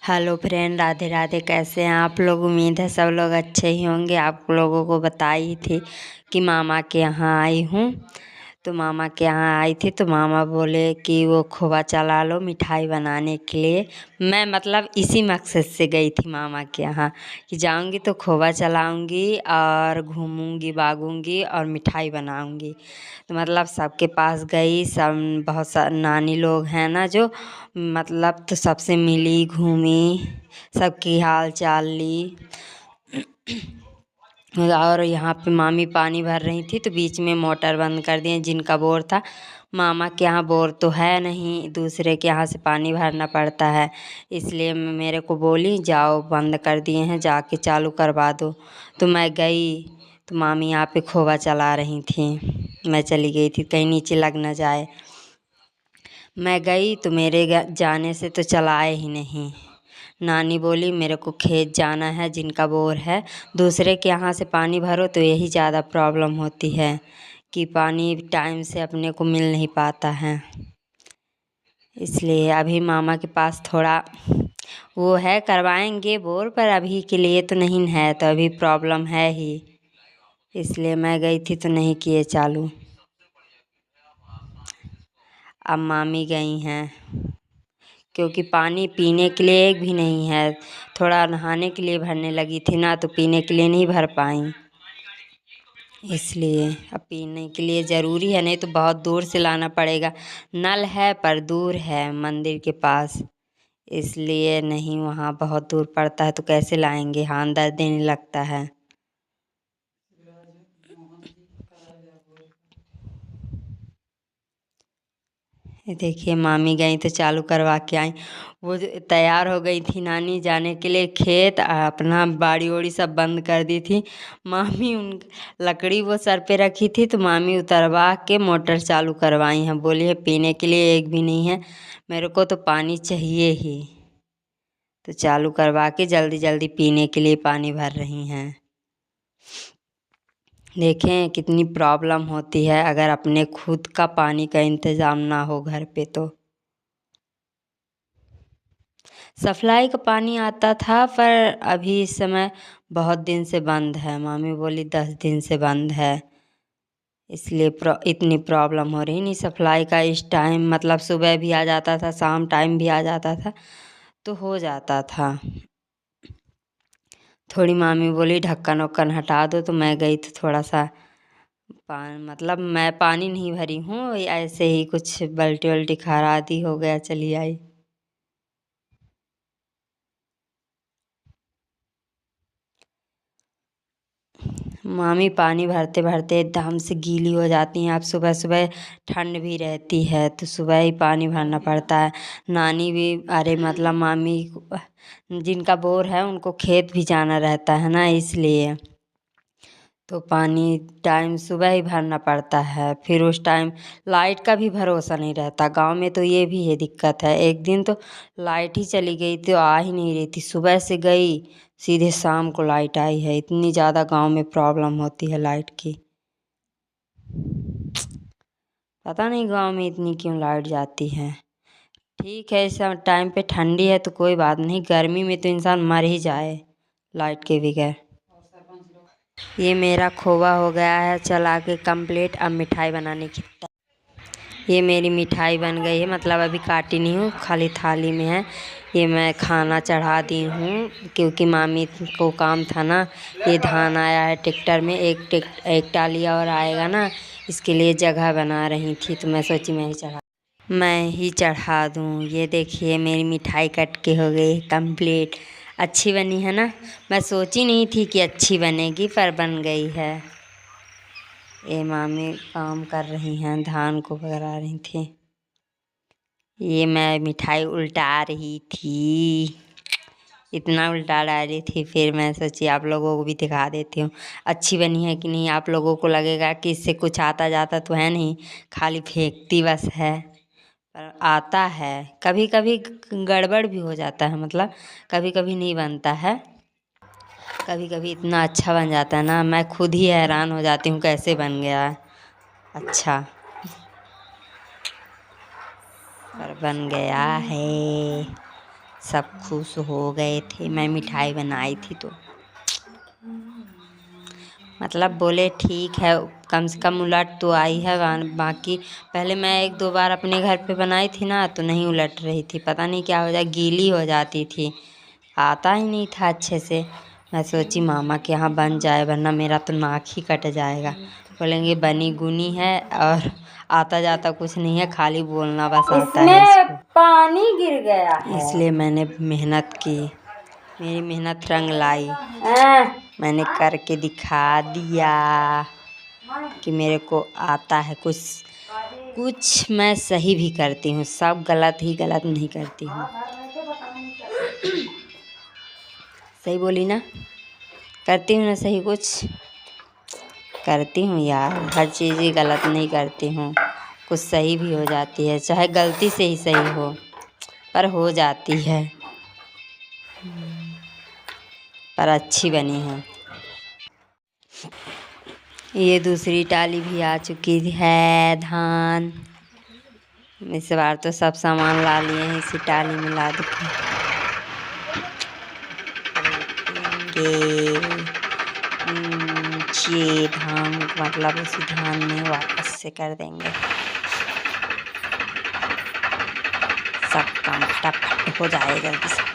Hello friend, Radhe Radhe. कैसे हैं आप लोग? उम्मीद है सब लोग अच्छे ही होंगे। आप लोगों को बताई थी कि मामा के यहाँ आई हूँ। तो मामा के यहाँ आई थी तो मामा बोले कि वो खोवा चला लो मिठाई बनाने के लिए। मैं मतलब इसी मकसद से गई थी मामा के यहाँ कि जाऊँगी तो खोवा चलाऊँगी और घूमूँगी भागूँगी और मिठाई बनाऊँगी। तो मतलब सबके पास गई, सब बहुत सा नानी लोग हैं ना जो मतलब, तो सबसे मिली घूमी, सबकी हाल चाल ली। और यहाँ पे मामी पानी भर रही थी तो बीच में मोटर बंद कर दिए। जिनका बोर था, मामा के यहाँ बोर तो है नहीं, दूसरे के यहाँ से पानी भरना पड़ता है, इसलिए मेरे को बोली जाओ बंद कर दिए हैं जाके चालू करवा दो। तो मैं गई तो मामी यहाँ पे खोवा चला रही थी। मैं चली गई थी कहीं नीचे लग ना जाए। मैं गई तो मेरे जाने से तो चलाए ही नहीं। नानी बोली मेरे को खेत जाना है, जिनका बोर है। दूसरे के यहाँ से पानी भरो तो यही ज़्यादा प्रॉब्लम होती है कि पानी टाइम से अपने को मिल नहीं पाता है। इसलिए अभी मामा के पास थोड़ा वो है, करवाएंगे बोर, पर अभी के लिए तो नहीं है, तो अभी प्रॉब्लम है ही, इसलिए मैं गई थी तो नहीं किए चालू। अब मामी गई हैं क्योंकि पानी पीने के लिए एक भी नहीं है। थोड़ा नहाने के लिए भरने लगी थी ना, तो पीने के लिए नहीं भर पाई, इसलिए अब पीने के लिए ज़रूरी है, नहीं तो बहुत दूर से लाना पड़ेगा। नल है पर दूर है मंदिर के पास, इसलिए नहीं, वहाँ बहुत दूर पड़ता है तो कैसे लाएंगे, हाथ दर्द देने लगता है। ये देखिए मामी गई तो चालू करवा के आई। वो जो तैयार हो गई थी नानी जाने के लिए खेत, अपना बाड़ी ओड़ी सब बंद कर दी थी। मामी उन लकड़ी वो सर पे रखी थी तो मामी उतरवा के मोटर चालू करवाई हैं। बोली है पीने के लिए एक भी नहीं है, मेरे को तो पानी चाहिए ही। तो चालू करवा के जल्दी जल्दी पीने के लिए पानी भर रही हैं। देखें कितनी प्रॉब्लम होती है अगर अपने खुद का पानी का इंतज़ाम ना हो घर पे। तो सप्लाई का पानी आता था पर अभी इस समय बहुत दिन से बंद है। मामी बोली 10 दिन से बंद है, इसलिए इतनी प्रॉब्लम हो रही। नहीं सप्लाई का इस टाइम मतलब सुबह भी आ जाता था, शाम टाइम भी आ जाता था, तो हो जाता था। थोड़ी मामी बोली ढक्कन वक्कन हटा दो, तो मैं गई तो थोड़ा सा मतलब मैं पानी नहीं भरी हूँ, ऐसे ही कुछ बाल्टी वल्टी खरा दी, हो गया चली आई। मामी पानी भरते भरते एकदम से गीली हो जाती हैं। अब सुबह सुबह ठंड भी रहती है तो सुबह ही पानी भरना पड़ता है। नानी भी, अरे मतलब मामी जिनका बोर है उनको खेत भी जाना रहता है ना, इसलिए तो पानी टाइम सुबह ही भरना पड़ता है। फिर उस टाइम लाइट का भी भरोसा नहीं रहता। गांव में तो ये भी है दिक्कत है। एक दिन तो लाइट ही चली गई थी, आ ही नहीं रही थी। सुबह से गई, सीधे शाम को लाइट आई है। इतनी ज़्यादा गांव में प्रॉब्लम होती है लाइट की। पता नहीं गांव में इतनी क्यों लाइट जाती है। ठीक है, इस टाइम पे ठंडी है तो कोई बात नहीं, गर्मी में तो इंसान मर ही जाए लाइट के बगैर। ये मेरा खोवा हो गया है चला के कंप्लीट। अब मिठाई बनाने की, ये मेरी मिठाई बन गई है, मतलब अभी काटी नहीं हूँ, खाली थाली में है। ये मैं खाना चढ़ा दी हूँ क्योंकि मामी को काम था ना। ये धान आया है ट्रैक्टर में, एक टाली और आएगा ना, इसके लिए जगह बना रही थी तो मैं सोची मैं ही चढ़ा दूँ। ये देखिए मेरी मिठाई कट के हो गई कंप्लीट। अच्छी बनी है ना? मैं सोची नहीं थी कि अच्छी बनेगी, पर बन गई है। ये मामी काम कर रही हैं, धान को बघरा रही थी। ये मैं मिठाई उल्टा रही थी, इतना उल्टा डाली थी, फिर मैं सोची आप लोगों को भी दिखा देती हूँ अच्छी बनी है कि नहीं। आप लोगों को लगेगा कि इससे कुछ आता जाता तो है नहीं, खाली फेंकती बस है, पर आता है। कभी कभी गड़बड़ भी हो जाता है, मतलब कभी कभी नहीं बनता है, कभी कभी इतना अच्छा बन जाता है ना, मैं खुद ही हैरान हो जाती हूँ कैसे बन गया अच्छा, पर बन गया है। सब खुश हो गए थे। मैं मिठाई बनाई थी तो मतलब बोले ठीक है, कम से कम उलट तो आई है। बाकी पहले मैं 1-2 बार अपने घर पे बनाई थी ना तो नहीं उलट रही थी, पता नहीं क्या हो जाए, गीली हो जाती थी, आता ही नहीं था अच्छे से। मैं सोची मामा के यहाँ बन जाए वरना मेरा तो नाक ही कट जाएगा। बोलेंगे बनी गुनी है और आता जाता कुछ नहीं है, खाली बोलना बस आता है इसको। पानी गिर गया है। इसलिए मैंने मेहनत की, मेरी मेहनत रंग लाई। मैंने करके दिखा दिया कि मेरे को आता है कुछ कुछ। मैं सही भी करती हूँ, सब गलत ही गलत नहीं करती हूँ। सही बोली ना? करती हूँ ना सही, कुछ करती हूँ यार, हर चीज़ ही गलत नहीं करती हूँ, कुछ सही भी हो जाती है, चाहे गलती से ही सही हो पर हो जाती है। पर अच्छी बनी है। ये दूसरी टाली भी आ चुकी है धान। इस बार तो सब सामान ला लिए हैं, इसी टाली में ला देंगे नीचे धान, मतलब इसी धान में वापस से कर देंगे। सब काम फटाफट हो जाए जल्दी से।